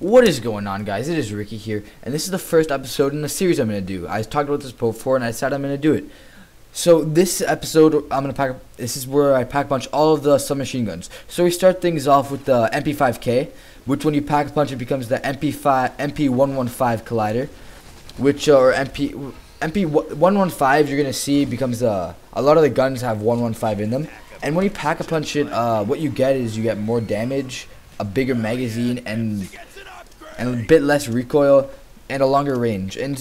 What is going on, guys? It is Ricky here, and this is the first episode in the series I'm going to do. I talked about this before, and I decided I'm going to do it. So this episode, this is where I pack punch all of the submachine guns. So we start things off with the MP5K, which when you pack punch, it becomes the MP115 Collider, which or MP115 you're going to see becomes a lot of the guns have 115 in them. And when you pack a punch it, what you get is you get more damage, a bigger magazine, and a bit less recoil, and a longer range. And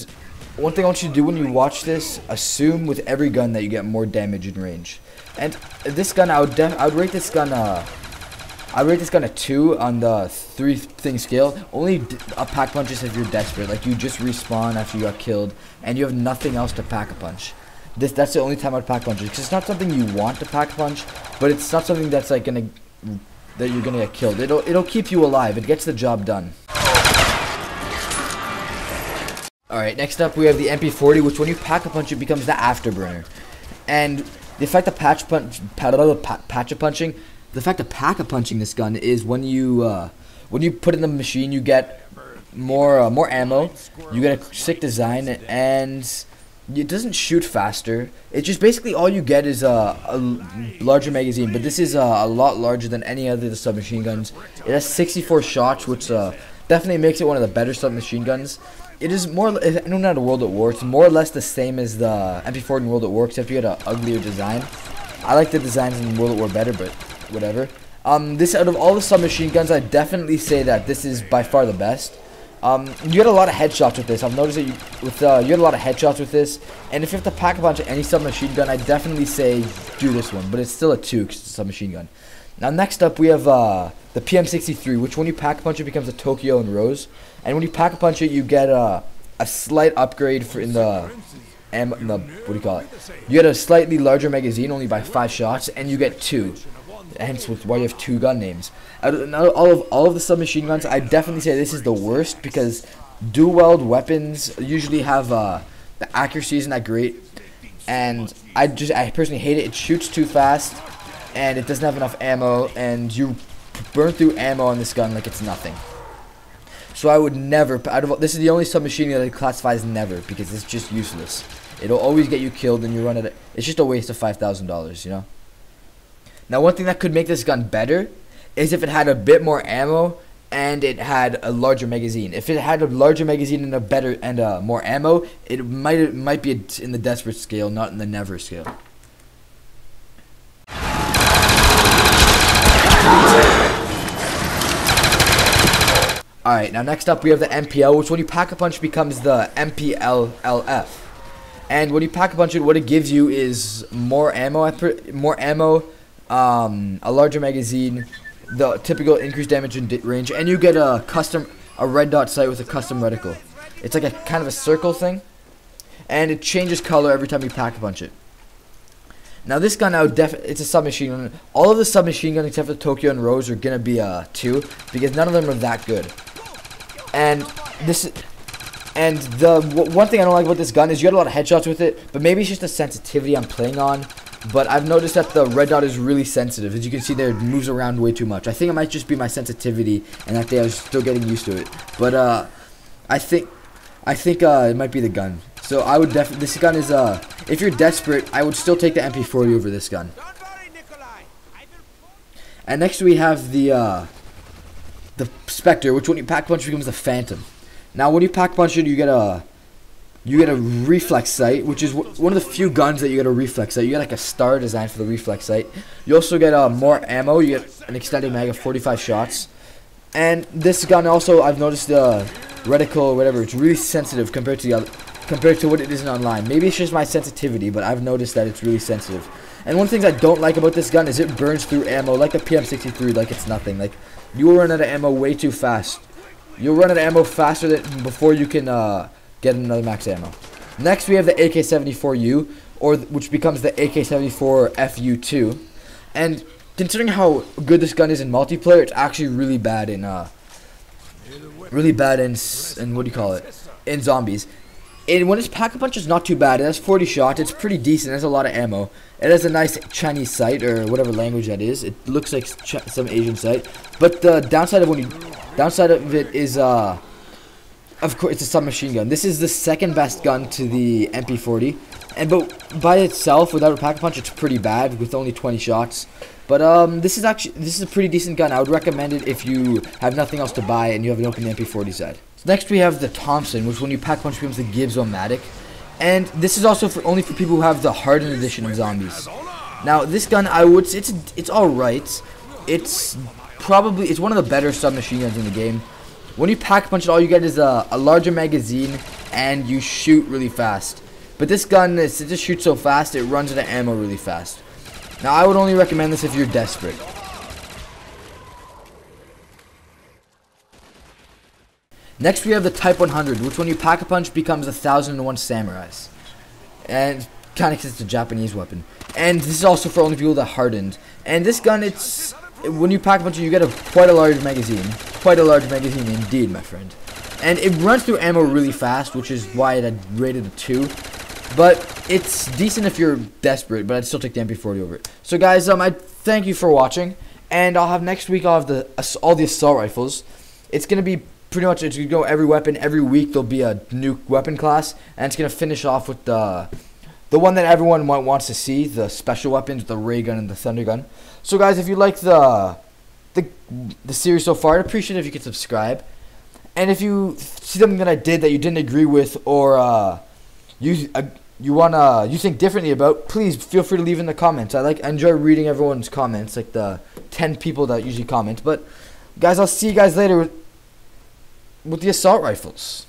one thing I want you to do when you watch this, assume with every gun that you get more damage and range. And this gun, I would rate this gun a 2 on the 3-thing scale. Only a pack punches if you're desperate, like you just respawn after you got killed and you have nothing else to pack a punch. That's the only time I'd pack punches, because it's not something you want to pack punch, but it's not something that's like that you're gonna get killed. It'll keep you alive. It gets the job done. Alright, next up we have the MP40, which when you pack a punch it becomes the afterburner. And the effect of pack a punching this gun is when you put in the machine, you get more ammo, you get a sick design, and it doesn't shoot faster. It's just basically all you get is a larger magazine, but this is a lot larger than any other of the submachine guns. It has 64 shots, which definitely makes it one of the better submachine guns. It is more, I don't know how World at War, it's more or less the same as the MP40 in World at War, except you get an uglier design. I like the designs in World at War better, but whatever. This, out of all the submachine guns, I definitely say that this is by far the best. You get a lot of headshots with this. I've noticed that you get a lot of headshots with this, and if you have to pack a punch any submachine gun, I definitely say do this one, but it's still a 2 because it's a submachine gun. Now next up we have the PM63, which when you pack a punch it becomes a Tokyo and Rose, and when you pack a punch it you get a slight upgrade in the what do you call it? You get a slightly larger magazine, only by 5 shots, and you get 2. Hence why you have 2 gun names. Out of all of the submachine guns, I definitely say this is the worst, because dual weld weapons usually have the accuracy isn't that great, and I personally hate it. It shoots too fast, and it doesn't have enough ammo, and you burn through ammo on this gun like it's nothing. So I would never. This is the only submachine gun that classifies never, because it's just useless. It'll always get you killed, and you run it. It's just a waste of $5,000, you know. Now, one thing that could make this gun better is if it had a bit more ammo and it had a larger magazine. If it had a larger magazine and more ammo, it might be in the desperate scale, not in the never scale. Alright, now next up we have the MPL, which when you pack a punch becomes the MPLLF. And when you pack a punch it, what it gives you is more ammo, a larger magazine, the typical increased damage and range, and you get a red dot sight with a custom reticle. It's like a kind of a circle thing, and it changes color every time you pack a punch it. Now this gun, it's a submachine gun. All of the submachine guns except for the Tokyo and Rose are gonna be a 2, because none of them are that good. And one thing I don't like about this gun is you get a lot of headshots with it, but maybe it's just the sensitivity I'm playing on. But I've noticed that the red dot is really sensitive. As you can see there, it moves around way too much. I think it might just be my sensitivity, and that I was still getting used to it. But I think it might be the gun. So I would this gun is if you're desperate, I would still take the MP40 over this gun. And next we have the Spectre, which when you pack punch becomes the Phantom. Now when you pack punch it, you get a reflex sight, which is one of the few guns that you get a reflex sight. You get like a star design for the reflex sight. You also get more ammo. You get an extended mag of 45 shots. And this gun also, I've noticed the reticle or whatever, it's really sensitive compared to what it is in online. Maybe it's just my sensitivity, but I've noticed that it's really sensitive. And one of the things I don't like about this gun is it burns through ammo like the PM63, like it's nothing. Like you will run out of ammo way too fast. You'll run out of ammo faster than before you can get another max ammo. Next we have the AK-74U, which becomes the AK-74FU2. And considering how good this gun is in multiplayer, it's actually really bad in what do you call it? In zombies. And when its pack-a-punch is not too bad. It has 40 shots. It's pretty decent. It has a lot of ammo. It has a nice Chinese sight, or whatever language that is. It looks like some Asian sight. But the downside of when you Downside of it is of course it's a submachine gun. This is the second best gun to the MP40, but by itself without a pack-a-punch it's pretty bad with only 20 shots. But this is a pretty decent gun. I would recommend it if you have nothing else to buy and you haven't opened the MP40 set. So next we have the Thompson, which when you pack punch becomes the Gibbs-O-Matic, and this is also only for people who have the hardened edition of zombies. Now this gun, it's all right. It's one of the better submachine guns in the game. When you pack punch it, all you get is a larger magazine and you shoot really fast. But this gun, it just shoots so fast, it runs out of ammo really fast. Now, I would only recommend this if you're desperate. Next, we have the Type 100, which when you pack-a-punch becomes 1001 Samurais. And kind of because it's a Japanese weapon. And this is also for only people that hardened. And this gun, when you pack-a-punch, you get quite a large magazine. Quite a large magazine indeed, my friend. And it runs through ammo really fast, which is why it had rated a 2. But it's decent if you're desperate, but I'd still take the MP40 over it. So guys, I thank you for watching, and next week I'll have all the assault rifles. It's gonna be pretty much, it's gonna go every weapon. Every week there'll be a new weapon class, and it's gonna finish off with the one that everyone wants to see, the special weapons, the ray gun and the thunder gun. So guys, if you like the series so far, I'd appreciate it if you could subscribe. And if you see something that I did that you didn't agree with, or you think differently about, please feel free to leave in the comments. I enjoy reading everyone's comments, like the 10 people that usually comment. But guys, I'll see you guys later with the assault rifles.